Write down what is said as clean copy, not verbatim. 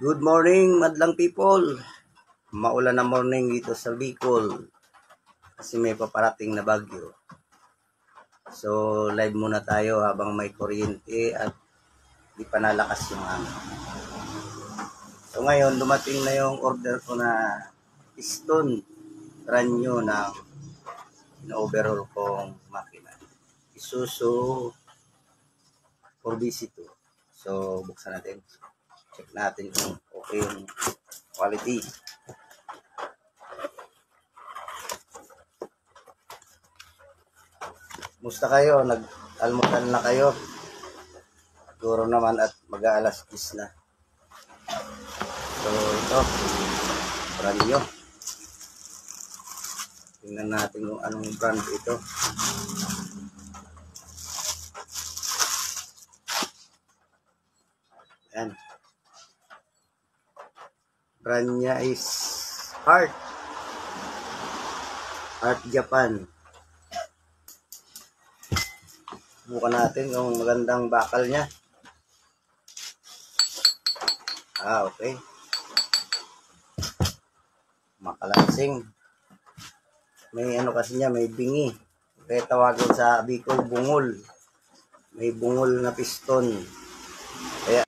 Good morning, madlang people. Maulan na morning dito sa Bicol kasi may paparating na bagyo. So, live muna tayo habang may kuryente at di pa nalakas yung hangin. So, ngayon, dumating na yung order ko na piston brand new na in-overhaul kong makina. Isuzu 4BC2. So, buksan natin. Check natin kung okay yung quality. Musta kayo? Nag-almusal na kayo? Siguro naman at mag-aalas 10 na. So, ito. Brand new. Tingnan natin kung anong brand ito. Ayan. Brand niya is Art Japan. Bukan natin kung magandang bakal niya. Okay. Makalansing. May ano kasi niya, may bingi. Kaya tawagan sa Bicol, bungol. May bungol na piston.